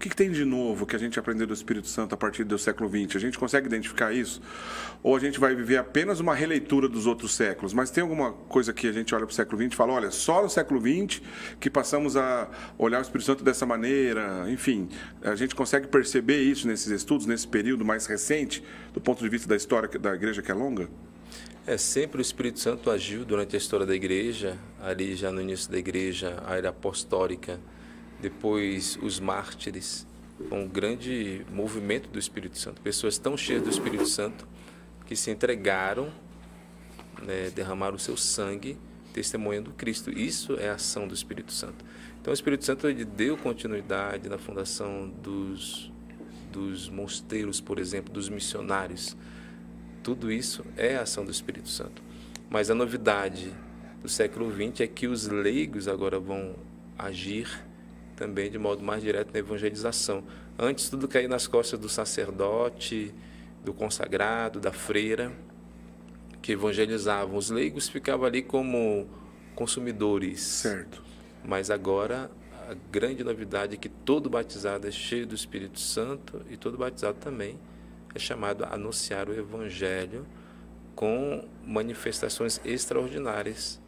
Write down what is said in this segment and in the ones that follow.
que tem de novo que a gente aprendeu do Espírito Santo a partir do século XX? A gente consegue identificar isso? Ou a gente vai viver apenas uma releitura dos outros séculos? Mas tem alguma coisa que a gente olha para o século XX e fala, olha, só no século XX que passamos a olhar o Espírito Santo dessa maneira, enfim, a gente consegue perceber isso nesses estudos, nesse período mais recente, do ponto de vista da história da igreja que é longa? Sempre o Espírito Santo agiu durante a história da igreja, ali já no início da igreja, a era apostólica, depois os mártires, um grande movimento do Espírito Santo, pessoas tão cheias do Espírito Santo que se entregaram, né, derramaram o seu sangue, testemunhando Cristo. Isso é a ação do Espírito Santo. Então o Espírito Santo ele deu continuidade na fundação dos mosteiros, por exemplo, dos missionários. Tudo isso é a ação do Espírito Santo. Mas a novidade do século XX é que os leigos agora vão agir também de modo mais direto na evangelização. Antes tudo caía nas costas do sacerdote, do consagrado, da freira, que evangelizavam. Os leigos ficavam ali como consumidores. Certo. Mas agora a grande novidade é que todo batizado é cheio do Espírito Santo e todo batizado também é chamado a anunciar o Evangelho com manifestações extraordinárias,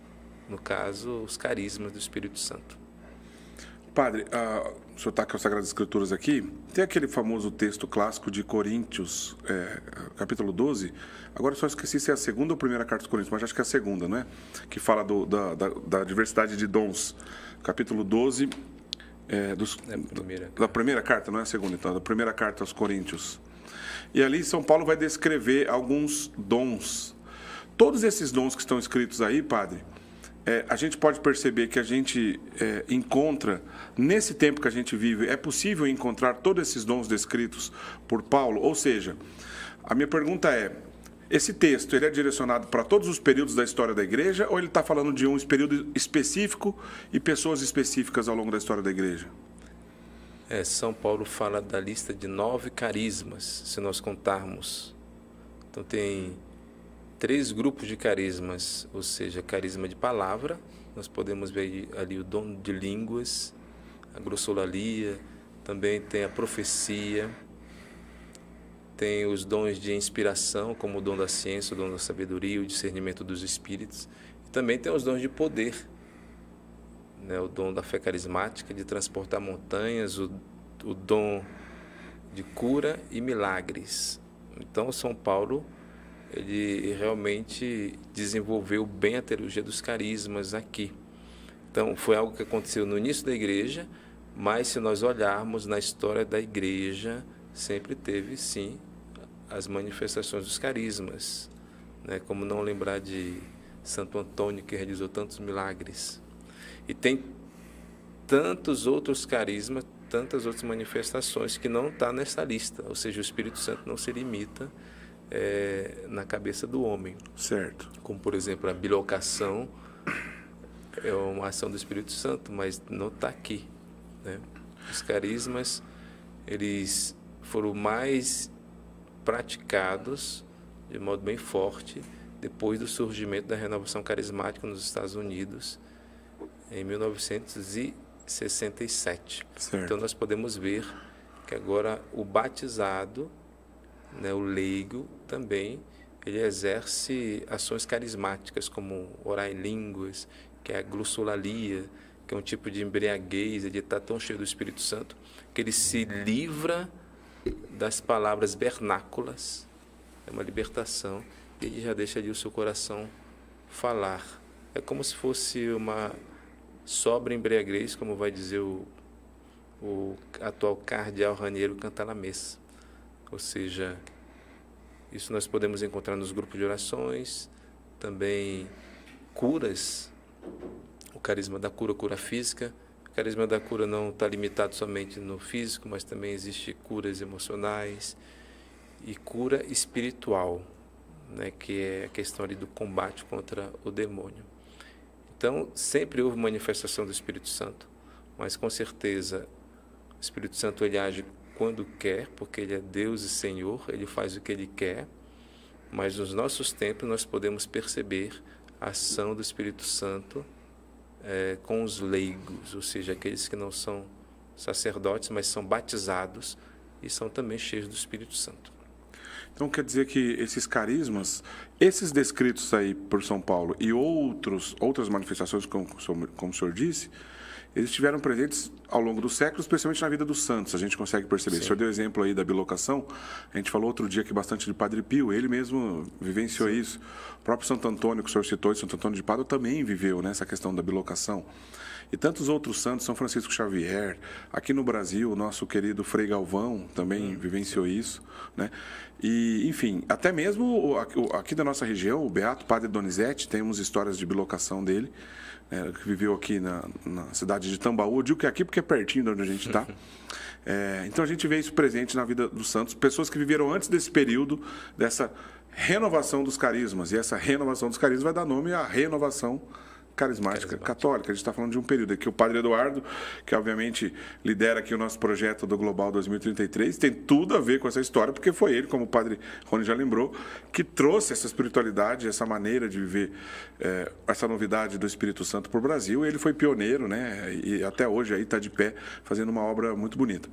no caso, os carismas do Espírito Santo. Padre, o senhor está com as Sagradas Escrituras aqui, tem aquele famoso texto clássico de Coríntios, capítulo 12, agora eu só esqueci se é a segunda ou a primeira carta dos Coríntios, mas acho que é a segunda, não é? Que fala da diversidade de dons, capítulo 12, da primeira carta, não é a segunda, então, da primeira carta aos Coríntios. E ali São Paulo vai descrever alguns dons. Todos esses dons que estão escritos aí, padre, a gente pode perceber que a gente encontra, nesse tempo que a gente vive, é possível encontrar todos esses dons descritos por Paulo? Ou seja, a minha pergunta é, esse texto ele é direcionado para todos os períodos da história da igreja ou ele está falando de um período específico e pessoas específicas ao longo da história da igreja? São Paulo fala da lista de 9 carismas, se nós contarmos. Então tem 3 grupos de carismas, ou seja, carisma de palavra, nós podemos ver ali o dom de línguas, a glossolalia, também tem a profecia, tem os dons de inspiração, como o dom da ciência, o dom da sabedoria, o discernimento dos espíritos, e também tem os dons de poder, né, o dom da fé carismática, de transportar montanhas, o dom de cura e milagres. Então, São Paulo, ele realmente desenvolveu bem a teologia dos carismas aqui. Então, foi algo que aconteceu no início da igreja, mas se nós olharmos na história da igreja, sempre teve, sim, as manifestações dos carismas, né? Como não lembrar de Santo Antônio, que realizou tantos milagres. E tem tantos outros carismas, tantas outras manifestações que não está nessa lista. Ou seja, o Espírito Santo não se limita na cabeça do homem. Certo. Como, por exemplo, a bilocação é uma ação do Espírito Santo, mas não está aqui, né? Os carismas, eles foram mais praticados de modo bem forte depois do surgimento da renovação carismática nos Estados Unidos, em 1967. Certo. Então nós podemos ver que agora o batizado, né, o leigo também, ele exerce ações carismáticas como orar em línguas, que é a glossolalia, que é um tipo de embriaguez, ele está tão cheio do Espírito Santo que ele se livra das palavras vernáculas, é uma libertação, e ele já deixa ali o seu coração falar. É como se fosse uma sobra embriaguez, como vai dizer o atual cardeal Raniero Cantalamessa. Ou seja, isso nós podemos encontrar nos grupos de orações, também curas, o carisma da cura, cura física. O carisma da cura não está limitado somente no físico, mas também existe curas emocionais e cura espiritual, né, que é a questão ali do combate contra o demônio. Então, sempre houve manifestação do Espírito Santo, mas com certeza o Espírito Santo ele age quando quer, porque ele é Deus e Senhor, ele faz o que ele quer, mas nos nossos tempos nós podemos perceber a ação do Espírito Santo com os leigos, ou seja, aqueles que não são sacerdotes, mas são batizados e são também cheios do Espírito Santo. Então quer dizer que esses carismas, esses descritos aí por São Paulo e outras manifestações, como o senhor disse, eles estiveram presentes ao longo dos séculos, especialmente na vida dos santos, a gente consegue perceber. Sim. O senhor deu exemplo aí da bilocação, a gente falou outro dia aqui bastante de Padre Pio, ele mesmo vivenciou Sim. isso. O próprio Santo Antônio, que o senhor citou, Santo Antônio de Pádua, também viveu, né, essa questão da bilocação. E tantos outros santos, São Francisco Xavier, aqui no Brasil, o nosso querido Frei Galvão também vivenciou isso, né? E, enfim, até mesmo aqui da nossa região, o Beato Padre Donizete, temos histórias de bilocação dele, que viveu aqui na cidade de Tambaú. Eu digo que é aqui porque é pertinho de onde a gente está. Então a gente vê isso presente na vida dos santos, pessoas que viveram antes desse período, dessa renovação dos carismas. E essa renovação dos carismas vai dar nome à renovação carismática católica. A gente está falando de um período aqui. O Padre Eduardo, que obviamente lidera aqui o nosso projeto do Global 2033, tem tudo a ver com essa história, porque foi ele, como o Padre Rony já lembrou, que trouxe essa espiritualidade, essa maneira de viver, essa novidade do Espírito Santo para o Brasil. Ele foi pioneiro, né? E até hoje aí está de pé, fazendo uma obra muito bonita.